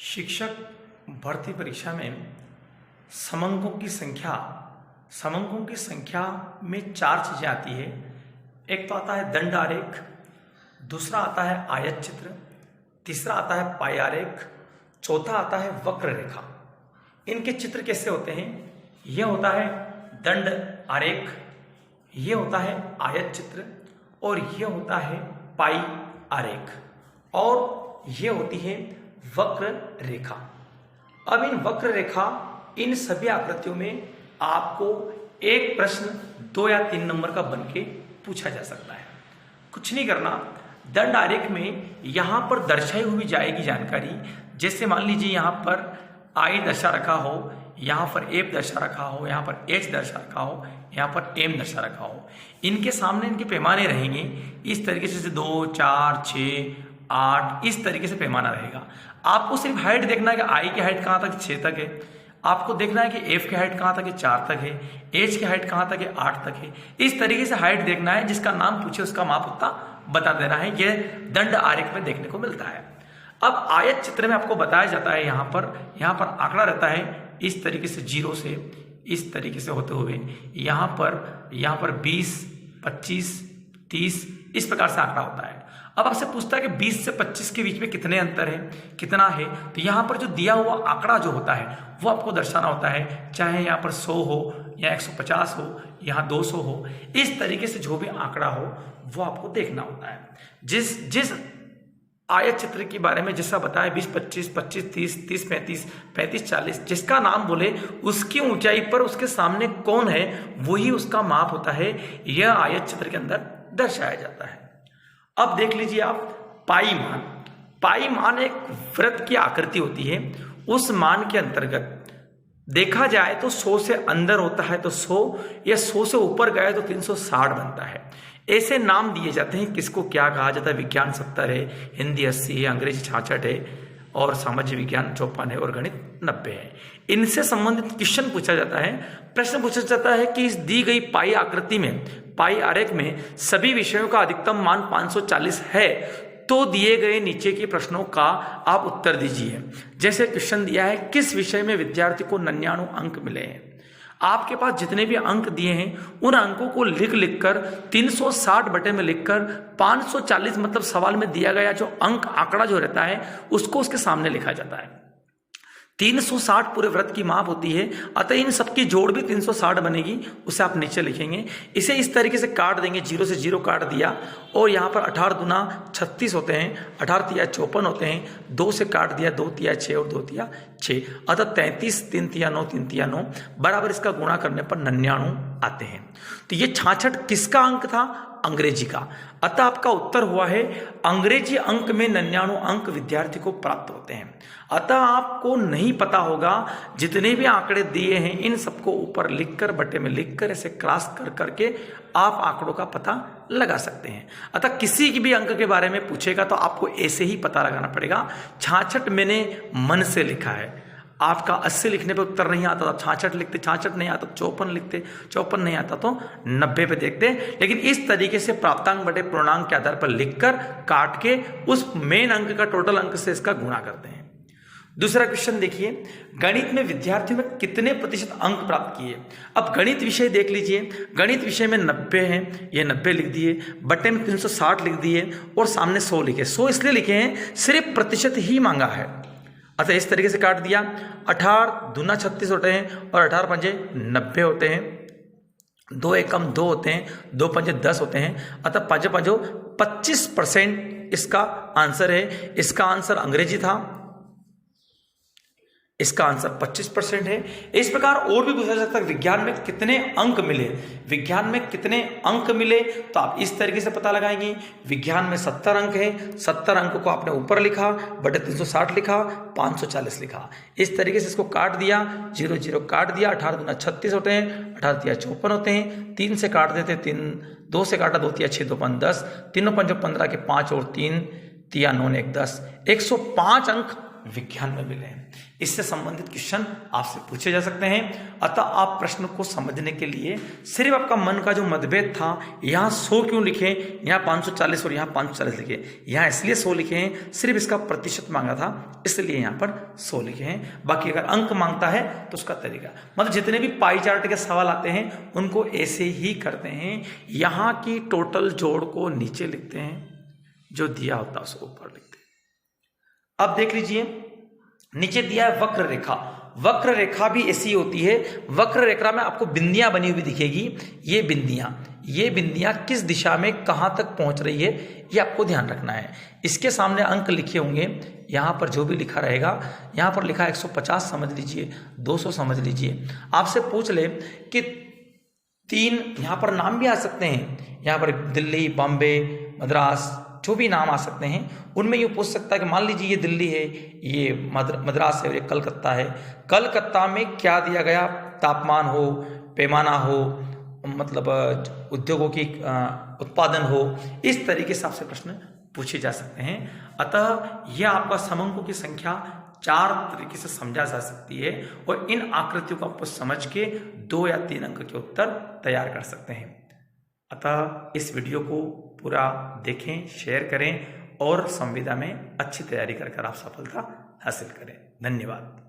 शिक्षक भर्ती परीक्षा में समंकों की संख्या में चार चीजें आती है। एक तो आता है दंड आरेख, दूसरा आता है आयत चित्र, तीसरा आता है पाई आरेख, चौथा आता है वक्र रेखा। इनके चित्र कैसे होते हैं? यह होता है दंड आरेख, यह होता है आयत चित्र और यह होता है पाई आरेख और यह होती है वक्र रेखा। अब इन वक्र रेखा, इन सभी आकृतियों में आपको एक प्रश्न 2 या 3 नंबर का बन के पूछा जा सकता है। कुछ नहीं करना, दंड आरेख में यहां पर दर्शाई हुई जाएगी जानकारी। जैसे मान लीजिए यहां पर आई दर्शा रखा हो, यहां पर एफ दर्शा रखा हो, यहां पर एच दर्शा रखा हो, यहां पर एम दर्शा रखा हो। इनके सामने इनके पैमाने रहेंगे इस तरीके से 2, 4, 6, 8, इस तरीके से पैमाना रहेगा। आपको सिर्फ हाइट देखना है कि आई की हाइट कहां तक 6 तक है, आपको देखना है कि एफ की हाइट कहां तक है 4 तक है, एच की हाइट कहां तक है 8 तक है। इस तरीके से हाइट देखना है, जिसका नाम पूछे उसका माप उतना बता देना है। यह दंड आरेख में देखने को मिलता है। अब आयत चित्र में आपको बताया जाता है यहां पर आंकड़ा रहता है इस तरीके से 0 से इस तरीके से होते हुए यहां पर 20, 25, 30 इस प्रकार से आंकड़ा होता है। अब आपसे पूछता है कि 20 से 25 के बीच में कितने अंतर है, कितना है, तो यहां पर जो दिया हुआ आंकड़ा जो होता है वो आपको दर्शाना होता है। चाहे यहां पर 100 हो या 150 हो, यहां 200 हो, इस तरीके से जो भी आंकड़ा हो वो आपको देखना होता है। जिस आयत चित्र के बारे में जैसा बताया 20, 25, 25, 30, 30, 35, 35, 40, जिसका नाम बोले उसकी ऊंचाई पर उसके सामने कौन है वही उसका माप होता है। यह आयत चित्र के अंदर दर्शाया जाता है। अब देख लीजिए आप पाई मान एक वृत्त की आकृति होती है। उस मान के अंतर्गत देखा जाए तो 100 से अंदर होता है तो 100, या 100 से ऊपर गए तो 360 बनता है। ऐसे नाम दिए जाते हैं। किसको क्या कहा जाता है? विज्ञान 70 है, हिंदी 80 है, अंग्रेजी 66 है और सामाजिक विज्ञान 54 है और गणित 90 है। इनसे संबंधित क्वेश्चन पूछा जाता है। प्रश्न पूछा जाता है कि इस दी गई पाई आकृति में, पाई आरेख में सभी विषयों का अधिकतम मान 540 है तो दिए गए नीचे के प्रश्नों का आप उत्तर दीजिए। जैसे क्वेश्चन दिया है, किस विषय में विद्यार्थी को 99 अंक मिले हैं। आपके पास जितने भी अंक दिए हैं उन अंकों को लिख कर 360 बटे में लिखकर 540 मतलब सवाल में दिया गया जो अंक आंकड़ा जो रहता है उसको उसके सामने लिखा जाता है। 360 पूरे वृत्त की माप होती है, अतः इन सबकी जोड़ भी 360 बनेगी। उसे आप नीचे लिखेंगे। इसे इस तरीके से काट देंगे, 0 से 0 काट दिया और यहाँ पर 18 दूना 36 होते हैं, 18 तिया 54 होते हैं, 2 से काट दिया, 2 तिया 6 और 2 तिया 6, अतः 33, 3 तिया 9, 3 तिया 9 बराबर इसका गुणा करने पर 99 आते हैं। तो ये 66 किसका अंक था? अंग्रेजी का। अतः आपका उत्तर हुआ है अंग्रेजी अंक में 99 अंक विद्यार्थी को प्राप्त होते हैं। अतः आपको नहीं पता होगा, जितने भी आंकड़े दिए हैं इन सबको ऊपर लिखकर बटे में लिखकर ऐसे क्रॉस कर करके आप आंकड़ों का पता लगा सकते हैं। अतः किसी की भी अंक के बारे में पूछेगा तो आपको ऐसे ही पता लगाना पड़ेगा। 66 मैंने मन से लिखा है। आपका 80 लिखने पे उत्तर नहीं आता तो 66 लिखते, 66 नहीं आता तो 54 लिखते, 54 नहीं आता तो 90 पे देखते। लेकिन इस तरीके से प्राप्तांक बटे पूर्णांक के आधार पर लिखकर काट के उस मेन अंक का टोटल अंक से इसका गुणा करते हैं। दूसरा क्वेश्चन देखिए, गणित में विद्यार्थियों में कितने प्रतिशत अंक प्राप्त किए। अब गणित विषय देख लीजिए। गणित विषय में 90 है, ये 90 लिख दिए, बटे में 360 लिख दिए और सामने 100 लिखे। 100 इसलिए लिखे हैं सिर्फ प्रतिशत ही मांगा है, अतः इस तरीके से काट दिया। 18 दूना 36 होते हैं और 18 पंजे 90 होते हैं, 2 एकम 2 होते हैं, 2 पंजे 10 होते हैं, अतः पांचों पांचों 25% इसका आंसर है। इसका आंसर अंग्रेजी था, इसका आंसर 25% है। इस प्रकार और भी पूछा जाता है विज्ञान में कितने अंक मिले। विज्ञान में कितने अंक मिले तो आप इस तरीके से पता लगाएंगे। विज्ञान में 70 अंक है, 70 अंक को आपने ऊपर लिखा, बटे 360 लिखा, 540 लिखा। इस तरीके से इसको काट दिया, 0 0 काट दिया, 18 दूना 36 होते हैं, 18 तिया 54 होते हैं, 3 से काट देते 3, 2 से काटा 2 तिया 6, 2 5 10, 3 5 15 के 5 और 3 तिया 9 1 10, 105 अंक विज्ञान में मिले हैं। इससे संबंधित क्वेश्चन आपसे पूछे जा सकते हैं। अतः आप प्रश्न को समझने के लिए सिर्फ आपका मन का जो मतभेद था, यहाँ 100 क्यों लिखे, यहाँ 540 और यहाँ 540 लिखे, यहाँ इसलिए 100 लिखे हैं, सिर्फ इसका प्रतिशत मांगा था इसलिए यहाँ पर 100 लिखे हैं। बाकी अगर अंक मांगता है तो उसका तरीका, मतलब जितने भी पाई चार्ट के सवाल आते हैं उनको ऐसे ही करते हैं। यहाँ की टोटल जोड़ को नीचे लिखते हैं, जो दिया होता है उसको ऊपर लिखते हैं। अब देख लीजिए, नीचे दिया है वक्र रेखा। वक्र रेखा भी ऐसी होती है। वक्र रेखा में आपको बिंदियां बनी हुई दिखेगी। ये बिंदियां किस दिशा में कहां तक पहुंच रही है, ये आपको ध्यान रखना है। इसके सामने अंक लिखे होंगे, यहां पर जो भी लिखा रहेगा, यहां पर लिखा 150 समझ लीजिए, 200 समझ लीजिए। आपसे पूछ ले कि 3 यहां पर नाम भी आ सकते हैं, यहां पर दिल्ली, बॉम्बे, मद्रास, जो भी नाम आ सकते हैं, उनमें ये पूछ सकता है कि मान लीजिए ये दिल्ली है, ये मद्रास है, ये कलकत्ता है। कलकत्ता में क्या दिया गया, तापमान हो, पैमाना हो, मतलब उद्योगों की उत्पादन हो, इस तरीके से आपसे प्रश्न पूछे जा सकते हैं। अतः यह आपका समंकों की संख्या 4 तरीके से समझा जा सकती है और इन आकृतियों को आपको समझ के 2 या 3 अंक के उत्तर तैयार कर सकते हैं। अतः इस वीडियो को पूरा देखें, शेयर करें और संविदा में अच्छी तैयारी कर आप सफलता हासिल करें। धन्यवाद।